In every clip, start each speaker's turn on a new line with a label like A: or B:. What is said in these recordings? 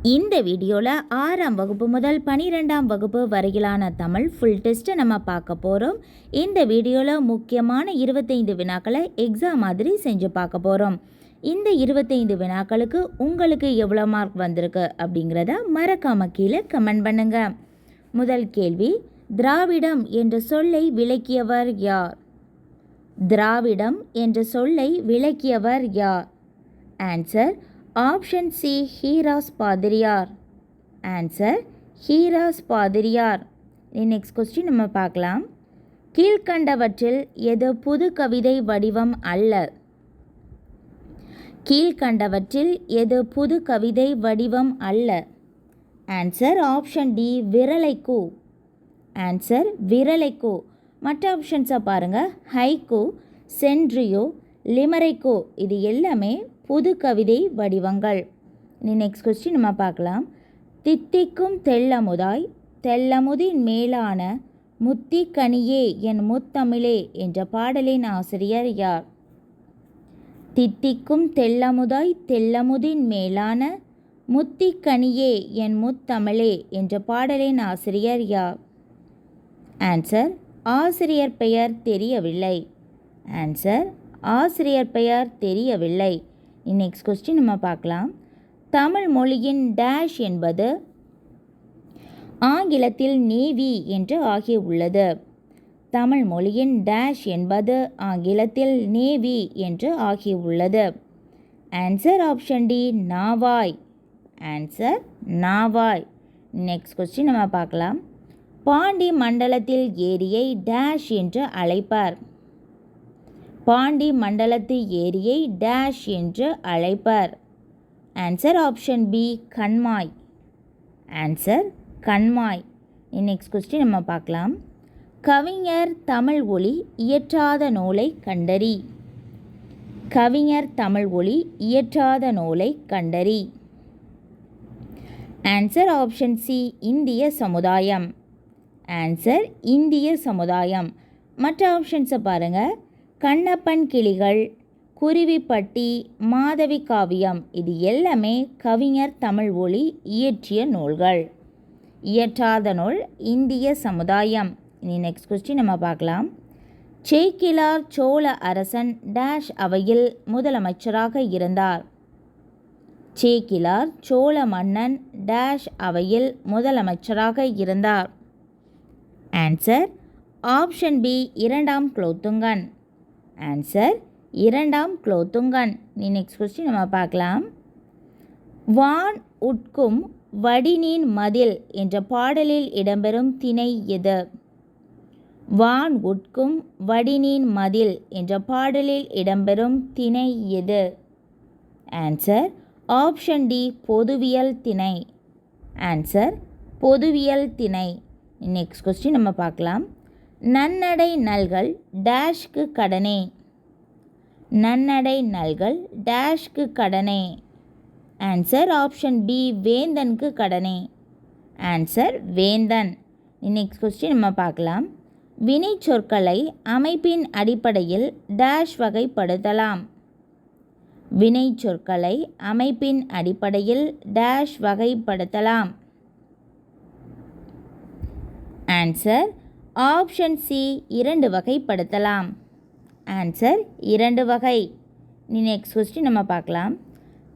A: இந்த வீடியோவில் 6ஆம் வகுப்பு முதல் 12ஆம் வகுப்பு வரையிலான தமிழ் ஃபுல் டெஸ்ட்டை நம்ம பார்க்க போகிறோம். இந்த வீடியோவில் முக்கியமான 25 வினாக்களை எக்ஸாம் மாதிரி செஞ்சு பார்க்க போகிறோம். இந்த 25 வினாக்களுக்கு உங்களுக்கு எவ்வளோ மார்க் வந்திருக்கு அப்படிங்கிறத மறக்காம கீழே கமெண்ட் பண்ணுங்க. முதல் கேள்வி, திராவிடம் என்ற சொல்லை விளக்கியவர் யார்? திராவிடம் என்ற சொல்லை விளக்கியவர் யார்? ஆன்சர் ஆப்ஷன் சி, ஹீராஸ் பாதிரியார். ஆன்சர் ஹீராஸ் பாதிரியார். நெக்ஸ்ட் கொஸ்டின் நம்ம பார்க்கலாம். கீழ்கண்டவற்றில் எது புது கவிதை வடிவம் அல்ல? கீழ்கண்டவற்றில் எது புது கவிதை வடிவம் அல்ல? ஆன்சர் ஆப்ஷன் டி, விரலைக்கூ. ஆன்சர் விரலைக்கூ. மற்ற ஆப்ஷன்ஸை பாருங்கள். ஹைக்கூ, சென்ட்ரியோ, லிமரைக்கோ, இது எல்லாமே புது கவிதை வடிவங்கள். நெக்ஸ்ட் கொஸ்டின் நம்ம பார்க்கலாம். தித்திக்கும் தெல்லமுதாய் தெல்லமுதின் மேலான முத்தி கனியே என் முத்தமிழே என்ற பாடலின் ஆசிரியர் யார்? தித்திக்கும் தெல்லமுதாய் தெல்லமுதின் மேலான முத்தி கனியே என் முத்தமிழே என்ற பாடலின் ஆசிரியர் யார்? ஆன்சர் ஆசிரியர் பெயர் தெரியவில்லை. ஆன்சர் ஆசிரியர் பெயர் தெரியவில்லை. நெக்ஸ்ட் கொஸ்டின் நம்ம பார்க்கலாம். தமிழ் மொழியின் டேஷ் என்பது ஆங்கிலத்தில் நேவி என்று ஆகியுள்ளது. தமிழ் மொழியின் டேஷ் என்பது ஆங்கிலத்தில் நேவி என்று ஆகியுள்ளது. ஆன்சர் ஆப்ஷன் டி, நாவாய். ஆன்சர் நாவாய். நெக்ஸ்ட் கொஸ்டின் நம்ம பார்க்கலாம். பாண்டி மண்டலத்தில் ஏரியை டேஷ் என்று அழைப்பர்? பாண்டி மண்டலத்து ஏரியை டேஷ் என்று அழைப்பர்? ஆன்சர் ஆப்ஷன் பி, கண்மாய். ஆன்சர் கண்மாய். நெக்ஸ்ட் கொஸ்டின் நம்ம பார்க்கலாம். கவிஞர் தமிழ் ஒலி இயற்றாத நூலை கண்டறி. கவிஞர் தமிழ் ஒலி இயற்றாத நூலை கண்டறி. ஆன்சர் ஆப்ஷன் சி, இந்திய சமுதாயம். ஆன்சர் இந்திய சமுதாயம். மற்ற ஆப்ஷன்ஸை பாருங்கள். கண்ணப்பன் கிளிகள், குருவிப்பட்டி, மாதவி காவியம், இது எல்லாமே கவிஞர் தமிழ் ஒலி இயற்றிய நூல்கள். இயற்றாத நூல் இந்திய சமுதாயம். இனி நெக்ஸ்ட் கொஸ்டின் நம்ம பார்க்கலாம். சேக்கிழார் சோழ அரசன் டேஷ் அவையில் முதலமைச்சராக இருந்தார்? சேக்கிழார் சோழ மன்னன் டேஷ் அவையில் முதலமைச்சராக இருந்தார்? ஆன்சர் ஆப்ஷன் பி, 2ஆம் குலோத்துங்கன். ஆன்சர் 2ஆம் குலோத்துங்கன். நெக்ஸ்ட் கொஸ்டின் நம்ம பார்க்கலாம். வான் உட்கும் வடிநீன் மதில் என்ற பாடலில் இடம்பெறும் திணை எது? வான் உட்கும் வடிநீன் மதில் என்ற பாடலில் இடம்பெறும் திணை எது? ஆன்சர் ஆப்ஷன் டி, பொதுவியல் திணை. ஆன்சர் பொதுவியல் திணை. நெக்ஸ்ட் கொஸ்டின் நம்ம பார்க்கலாம். நன்னடை நல்கள் டேஷ்க்கு கடனே? நன்னடை நல்கள் டேஷ்க்கு கடனே? ஆன்சர் ஆப்ஷன் பி, வேந்தனுக்கு கடனே. ஆன்சர் வேந்தன். நெக்ஸ்ட் கொஸ்டின் நம்ம பார்க்கலாம். வினை சொற்களை அமைப்பின் அடிப்படையில் டேஷ் வகைப்படுத்தலாம்? வினை சொற்களை அமைப்பின் அடிப்படையில் டேஷ் வகைப்படுத்தலாம்? ஆன்சர் ஆப்ஷன் சி, 2 வகைப்படுத்தலாம். ஆன்சர் 2 வகை. நெக்ஸ்ட் கொஸ்டின் நம்ம பார்க்கலாம்.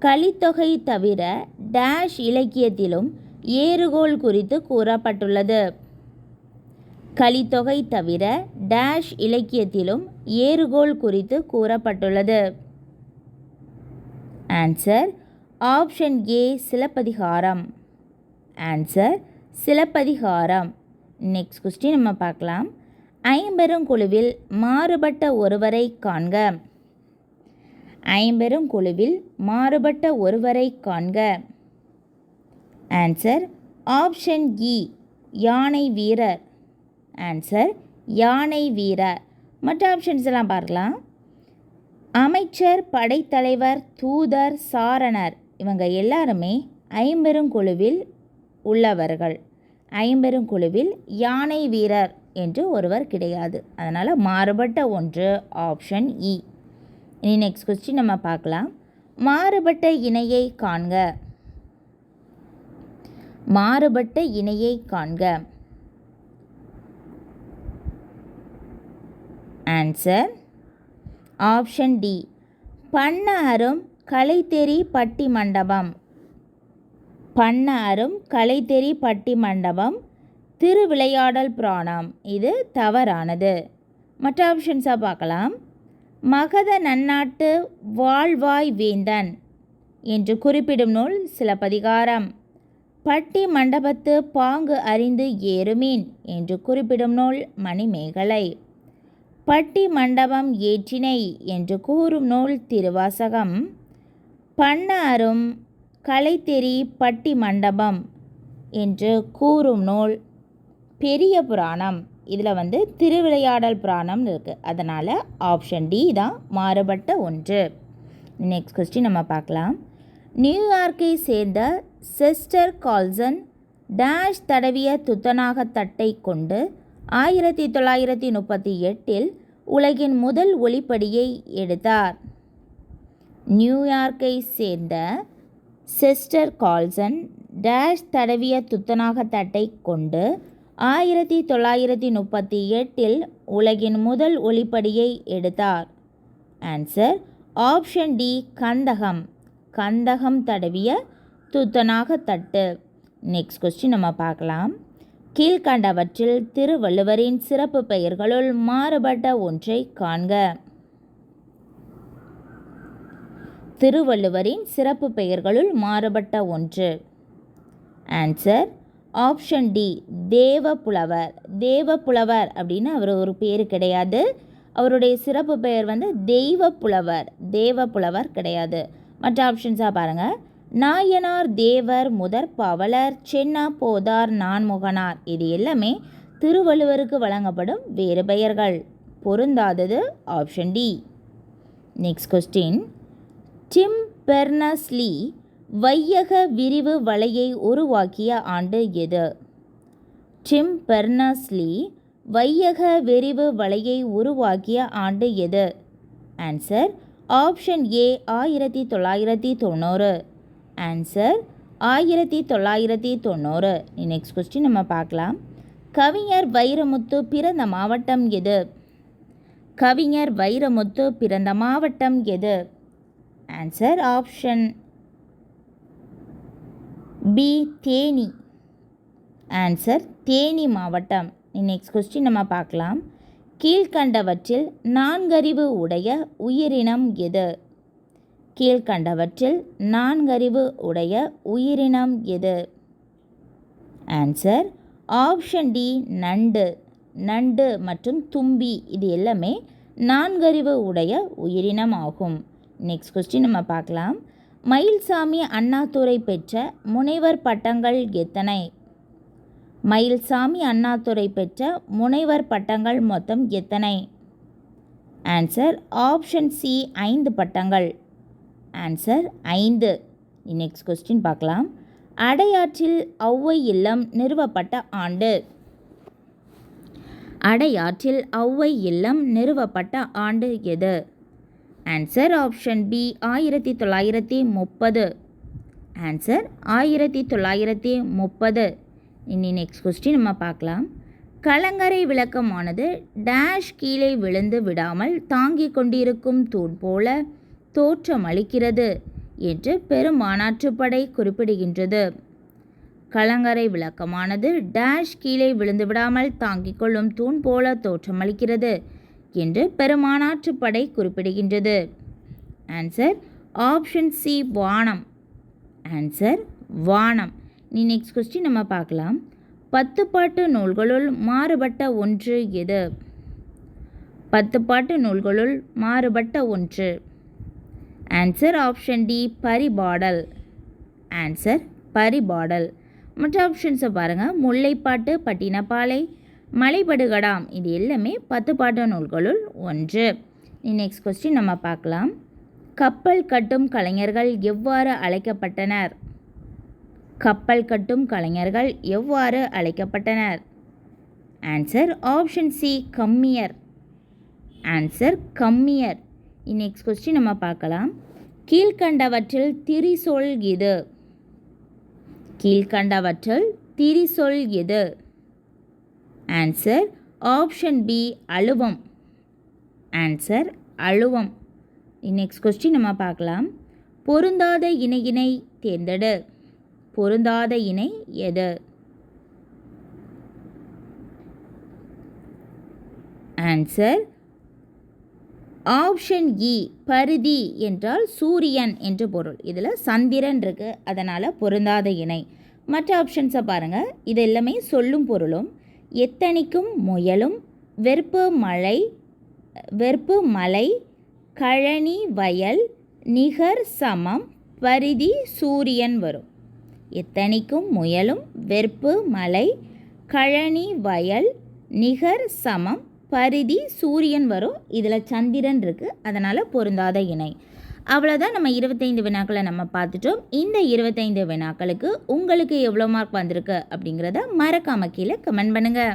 A: கலித்தொகை தவிர டேஷ் இலக்கியத்திலும் ஏறுகோல் குறித்து கூறப்பட்டுள்ளது? கலித்தொகை தவிர டேஷ் இலக்கியத்திலும் ஏறுகோல் குறித்து கூறப்பட்டுள்ளது? Answer option A, Silappatikaram. Answer Silappatikaram. Next question நம்ம பார்க்கலாம். ஐம்பெருங்குழுவில் மாறுபட்ட ஒருவரை காண்க. ஐம்பெருங்குழுவில் மாறுபட்ட ஒருவரை காண்க. ஆன்சர் ஆப்ஷன் இ, யானை வீரர். ஆன்சர் யானை வீரர். மற்ற ஆப்ஷன்ஸ் எல்லாம் பார்க்கலாம். அமைச்சர், படைத்தலைவர், தூதர், சாரணர், இவங்க எல்லாருமே ஐம்பெருங்குழுவில் உள்ளவர்கள். ஐம்பெருங்குழுவில் யானை வீரர் என்று ஒருவர் கிடையாது. அதனால் மாறுபட்ட ஒன்று ஆப்ஷன் இ. இனி நெக்ஸ்ட் கொஸ்டின் நம்ம பார்க்கலாம். மாறுபட்ட இணையை காண்க. மாறுபட்ட இணையை காண்க. ஆன்சர் ஆப்ஷன் டி பண்ண அரும் கலைத்தெறி பட்டி மண்டபம். பண்ண அரும் கலைத்தெறி பட்டி மண்டபம் திருவிளையாடல் புராணம். இது தவறானது. மற்ற ஆப்ஷன்ஸாக பார்க்கலாம். மகத நன்னாட்டு வாழ்வாய் வேந்தன் என்று குறிப்பிடும் நூல் சிலப்பதிகாரம். பட்டி மண்டபத்து பாங்கு அறிந்து ஏறுமீன் என்று குறிப்பிடும் நூல் மணிமேகலை. பட்டி மண்டபம் ஏற்றினை என்று கூறும் நூல் திருவாசகம். பண்ண அரும் கலைத்தெறி பட்டி மண்டபம் என்று கூறும் நூல் பெரிய புராணம். இதில் திருவிளையாடல் புராணம் இருக்குது. அதனால் ஆப்ஷன் டி தான் மாறுபட்ட ஒன்று. நெக்ஸ்ட் கொஸ்டின் நம்ம பார்க்கலாம். நியூயார்க்கை சேர்ந்த சிஸ்டர் கால்சன் டேஷ் தடவிய துத்தநாக தட்டை கொண்டு 1938 உலகின் முதல் ஒளிப்படியை எடுத்தார். நியூயார்க்கை சேர்ந்த சிஸ்டர் கால்சன் டேஷ் தடவிய துத்தநாக தட்டை கொண்டு 1938 உலகின் முதல் ஒளிப்படியை எடுத்தார். ஆன்சர் ஆப்ஷன் டி கந்தகம். கந்தகம் தடவிய துத்தநாக தட்டு. நெக்ஸ்ட் கொஸ்டின் நம்ம பார்க்கலாம். கீழ்கண்டவற்றில் திருவள்ளுவரின் சிறப்பு பெயர்களுள் மாறுபட்ட ஒன்றை காண்க. திருவள்ளுவரின் சிறப்பு பெயர்களுள் மாறுபட்ட ஒன்று. ஆன்சர் ஆப்ஷன் டி தேவப்புலவர். தேவப்புலவர் அப்படின்னு அவர் ஒரு பேர் கிடையாது. அவருடைய சிறப்பு பெயர் தெய்வப்புலவர். தேவப்புலவர் கிடையாது. மற்ற ஆப்ஷன்ஸாக பாருங்கள். நாயனார், தேவர், முதற் பாவலர், சென்னா போதார், நான்முகனார். இது எல்லாமே திருவள்ளுவருக்கு வழங்கப்படும் வேறு பெயர்கள். பொருந்தாதது option D. Next question. Tim Berners Lee வையக விரிவு வலையை உருவாக்கிய ஆண்டு எது? டிம் பெர்னர்ஸ்-லீ வையக விரிவு வலையை உருவாக்கிய ஆண்டு எது? ஆன்சர் ஆப்ஷன் ஏ 1990. ஆன்சர் 1990. நெக்ஸ்ட் கொஸ்டின் நம்ம பார்க்கலாம். கவிஞர் வைரமுத்து பிறந்த மாவட்டம் எது? கவிஞர் வைரமுத்து பிறந்த மாவட்டம் எது? Answer option B Theni. Answer Theni மாவட்டம். நெக்ஸ்ட் கொஸ்டின் நம்ம பார்க்கலாம். கீழ்கண்டவற்றில் நான்கறிவு உடைய உயிரினம் எது? கீழ்கண்டவற்றில் நான்கறிவு உடைய உயிரினம் எது? ஆன்சர் ஆப்ஷன் டி நண்டு. நண்டு மற்றும் தும்பி இது எல்லாமே நான்கறிவு உடைய உயிரினம் ஆகும். நெக்ஸ்ட் கொஸ்டின் நம்ம பார்க்கலாம். மயில்சாமி அண்ணாதுரை பெற்ற முனைவர் பட்டங்கள் எத்தனை? மயில்சாமி அண்ணாதுரை பெற்ற முனைவர் பட்டங்கள் மொத்தம் எத்தனை? ஆன்சர் ஆப்ஷன் சி 5 பட்டங்கள். ஆன்சர் 5. நெக்ஸ்ட் கொஸ்டின் பார்க்கலாம். அடையாற்றில் ஔவை இல்லம் நிறுவப்பட்ட ஆண்டு. அடையாற்றில் ஔவை இல்லம் நிறுவப்பட்ட ஆண்டு எது? Answer option B 1930. ஆன்சர் 1930. இனி நெக்ஸ்ட் கொஸ்டின் நம்ம பார்க்கலாம். கலங்கரை விளக்கமானது டேஷ் கீழே விழுந்து விடாமல் தாங்கிக் கொண்டிருக்கும் தூண் போல தோற்றமளிக்கிறது என்று பெருமானாற்றுப்படை குறிப்பிடுகின்றது. கலங்கரை விளக்கமானது டேஷ் கீழே விழுந்து விடாமல் தாங்கிக் கொள்ளும் தூண் போல தோற்றமளிக்கிறது என்று பெருமானாற்றுப்படை குறிப்பிடுகின்றது. ஆன்சர் ஆப்ஷன் சி வானம். ஆன்சர் வானம். நெக்ஸ்ட் கொஸ்டின் நம்ம பார்க்கலாம். 10 பாட்டு நூல்களுள் மாறுபட்ட ஒன்று எது? 10 பாட்டு நூல்களுள் மாறுபட்ட ஒன்று. Answer option D Paripadal. Answer Paripadal. மற்ற ஆப்ஷன்ஸை பாருங்கள். முல்லைப்பாட்டு, பட்டினப்பாலை, மலைபடுகடாம் இது எல்லாமே 10 பாட்டு நூல்களுள் ஒன்று. நெக்ஸ்ட் கொஸ்டின் நம்ம பார்க்கலாம். கப்பல் கட்டும் கலைஞர்கள் எவ்வாறு அழைக்கப்பட்டனர்? கப்பல் கட்டும் கலைஞர்கள் எவ்வாறு அழைக்கப்பட்டனர்? ஆன்சர் ஆப்ஷன் சி கம்மியர். ஆன்சர் கம்மியர். நெக்ஸ்ட் கொஸ்டின் நம்ம பார்க்கலாம். கீழ்கண்டவற்றில் திரிசொல் இது? கீழ்கண்டவற்றில் திரிசொல் எது? ஆன்சர் ஆப்ஷன் பி அழுவம். ஆன்சர் அழுவம். நெக்ஸ்ட் கொஸ்டின் நம்ம பார்க்கலாம். பொருந்தாத இணையினை தேர்ந்தெடு. பொருந்தாத இணை எது? ஆன்சர் ஆப்ஷன் இ பரிதி என்றால் சூரியன் என்று பொருள். இதில் சந்திரன் இருக்கு, அதனால் பொருந்தாத இணை. மற்ற ஆப்ஷன்ஸை பாருங்கள். இது எல்லாமே சொல்லும் பொருளும். எத்தனிக்கும் முயலும், வெறுப்பு மலை, கழனி வயல், நிகர் சமம், பரிதி சூரியன் வரும். எத்தனிக்கும் முயலும், வெறுப்பு மலை, கழனி வயல், நிகர் சமம், பரிதி சூரியன் வரும். இதில் சந்திரன் இருக்குது, அதனால் பொருந்தாத இணை. அவ்வளோதான். நம்ம 25 வினாக்களை நம்ம பார்த்துட்டோம். இந்த 25 வினாக்களுக்கு உங்களுக்கு எவ்வளோ மார்க் வந்திருக்கு அப்படிங்கிறத மறக்காம கீழே கமெண்ட் பண்ணுங்கள்.